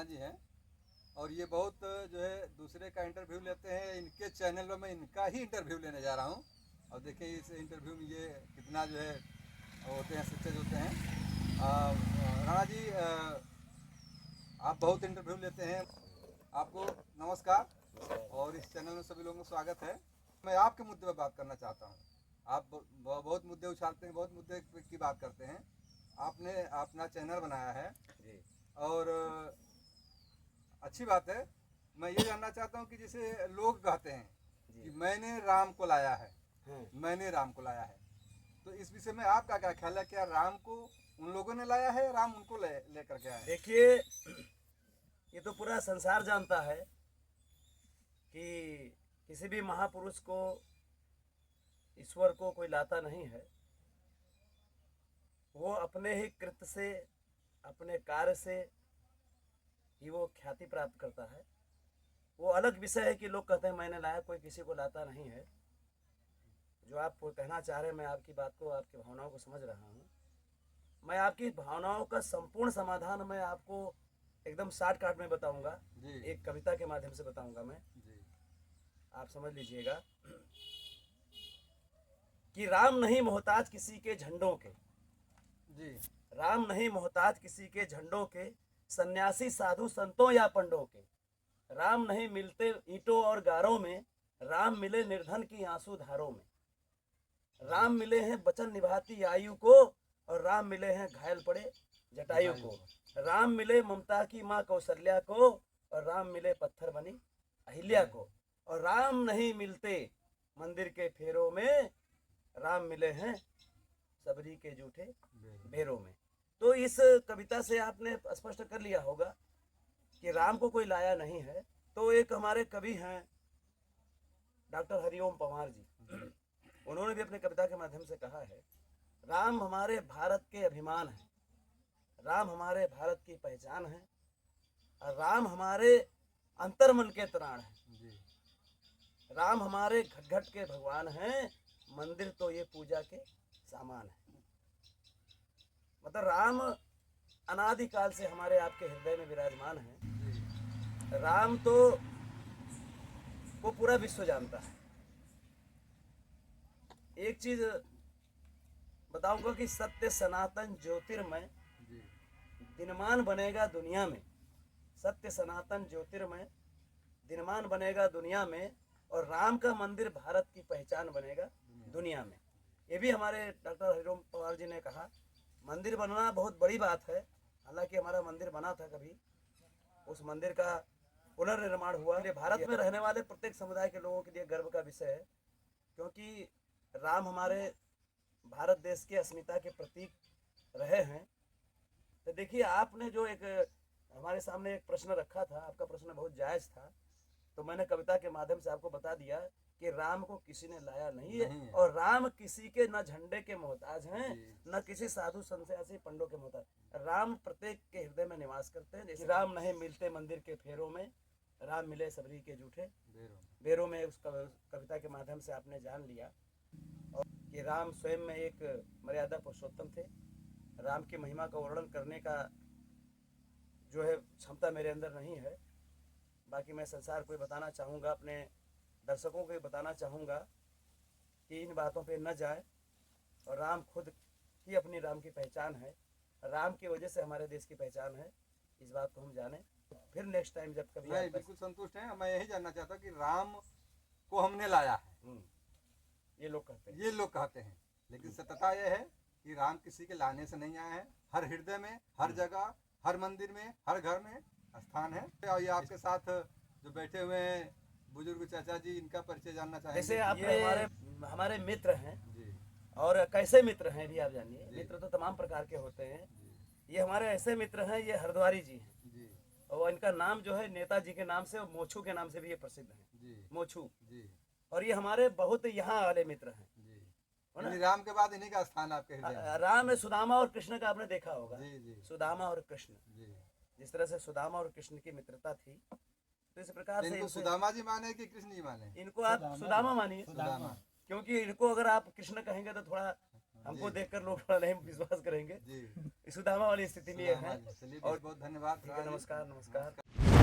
जी हैं और ये बहुत जो है दूसरे का इंटरव्यू लेते हैं। इनके चैनल में मैं इनका ही इंटरव्यू लेने जा रहा हूँ और देखिए इस इंटरव्यू में ये कितना जो है होते हैं, सक्सेस होते हैं। राणा जी, आप बहुत इंटरव्यू लेते हैं, आपको नमस्कार और इस चैनल में सभी लोगों का स्वागत है। मैं आपके मुद्दे पर बात करना चाहता हूँ। आप बहुत मुद्दे उछालते हैं, बहुत मुद्दे की बात करते हैं। आपने अपना चैनल बनाया है जी। और अच्छी बात है। मैं ये जानना चाहता हूँ कि जैसे लोग कहते हैं कि मैंने राम को लाया है, मैंने राम को लाया है, तो इस विषय में आपका क्या ख्याल है? क्या राम को उन लोगों ने लाया है, राम उनको लेकर के आए? देखिए, ये तो पूरा संसार जानता है कि किसी भी महापुरुष को, ईश्वर को कोई लाता नहीं है। वो अपने ही कृत्य से, अपने कार्य से ही वो ख्याति प्राप्त करता है। वो अलग विषय है कि लोग कहते हैं मैंने लाया, कोई किसी को लाता नहीं है। जो आप कहना चाह रहे हैं, मैं आपकी बात को, आपकी भावनाओं को समझ रहा हूँ। मैं आपकी भावनाओं का संपूर्ण समाधान मैं आपको एकदम शॉर्टकट में बताऊंगा, एक कविता के माध्यम से बताऊंगा मैं जी। आप समझ लीजिएगा कि राम नहीं मोहताज किसी के झंडों के जी। राम नहीं मोहताज किसी के झंडों के, सन्यासी साधु संतों या पंडों के। राम नहीं मिलते ईंटों और गारों में, राम मिले निर्धन की आंसू धारों में। राम मिले हैं वचन निभाती आयु को, और राम मिले हैं घायल पड़े जटायु को। राम मिले ममता की माँ कौशल्या को, और राम मिले पत्थर बनी अहिल्या को। और राम नहीं मिलते मंदिर के फेरों में, राम मिले हैं सबरी के जूठे बेरों में। तो इस कविता से आपने स्पष्ट कर लिया होगा कि राम को कोई लाया नहीं है। तो एक हमारे कवि हैं डॉक्टर हरिओम पंवार जी, उन्होंने भी अपने कविता के माध्यम से कहा है, राम हमारे भारत के अभिमान है, राम हमारे भारत की पहचान है, और राम हमारे अंतर्मन के त्राण है। राम हमारे घट घट के भगवान हैं, मंदिर तो ये पूजा के सामान है। मतलब राम अनादिकाल से हमारे आपके हृदय में विराजमान है। राम तो वो पूरा विश्व जानता है। एक चीज बताऊंगा कि सत्य सनातन ज्योतिर्मय दिनमान बनेगा दुनिया में। सत्य सनातन ज्योतिर्मय दिनमान बनेगा दुनिया में, और राम का मंदिर भारत की पहचान बनेगा दुनिया में। ये भी हमारे डॉक्टर हरिओम पंवार जी ने कहा। मंदिर बनना बहुत बड़ी बात है। हालांकि हमारा मंदिर बना था कभी, उस मंदिर का पुनर्निर्माण हुआ। भारत में रहने वाले प्रत्येक समुदाय के लोगों के लिए गर्व का विषय है, क्योंकि राम हमारे भारत देश के अस्मिता के प्रतीक रहे हैं। तो देखिए, आपने जो एक हमारे सामने एक प्रश्न रखा था, आपका प्रश्न बहुत जायज था। तो मैंने कविता के माध्यम से आपको बता दिया कि राम को किसी ने लाया नहीं है, और राम किसी के न झंडे के मोहताज हैं, न किसी साधु संन्यासी पंडों के मोहताज। राम प्रत्येक के हृदय में निवास करते हैं। जैसे राम नहीं मिलते मंदिर के फेरों में, राम मिले सबरी के जूठे बेरों में। उस कविता के माध्यम से आपने जान लिया और कि राम स्वयं में एक मर्यादा पुरुषोत्तम थे। राम की महिमा का वर्णन करने का जो है क्षमता मेरे अंदर नहीं है। बाकी मैं संसार को बताना चाहूँगा, अपने दर्शकों को बताना चाहूँगा कि इन बातों पे न जाए, और राम खुद ही अपनी राम की पहचान है। राम की वजह से हमारे देश की पहचान है, इस बात को हम जाने। फिर नेक्स्ट टाइम जब कभी नहीं, बिल्कुल संतुष्ट हैं। मैं यही जानना चाहता हूँ कि राम को हमने लाया है, ये लोग कहते हैं, लेकिन सत्यता यह है कि राम किसी के लाने से नहीं आए हैं। हर हृदय में, हर जगह, हर मंदिर में, हर घर में स्थान है। और ये आपके साथ जो बैठे हुए हैं बुजुर्ग चाचा जी, इनका परिचय जानना चाहेंगे। जैसे आप हमारे मित्र हैं जी। और कैसे मित्र हैं भी आप जानिए। मित्र तो तमाम प्रकार के होते हैं। ये हमारे ऐसे मित्र हैं, ये हरद्वारी जी हैं जी। और इनका नाम जो है नेताजी के नाम से और मोछू के नाम से भी ये प्रसिद्ध है जी। मोछू जी। और ये हमारे बहुत यहाँ वाले मित्र हैं जी। राम के बाद इन्हीं का स्थान आपके हृदय में। राम है, सुदामा और कृष्ण का आपने देखा होगा जी जी। सुदामा और कृष्ण जी। जिस तरह से सुदामा और कृष्ण की मित्रता थी, तो इस प्रकार से इनको सुदामा जी माने कि कृष्ण जी माने? इनको आप सुदामा मानिए, क्योंकि इनको अगर आप कृष्ण कहेंगे तो थोड़ा हमको देखकर लोग थोड़ा नहीं विश्वास करेंगे, जी सुदामा वाली स्थिति में ये है। चलिए और बहुत बहुत धन्यवाद। ठीक है, नमस्कार नमस्कार।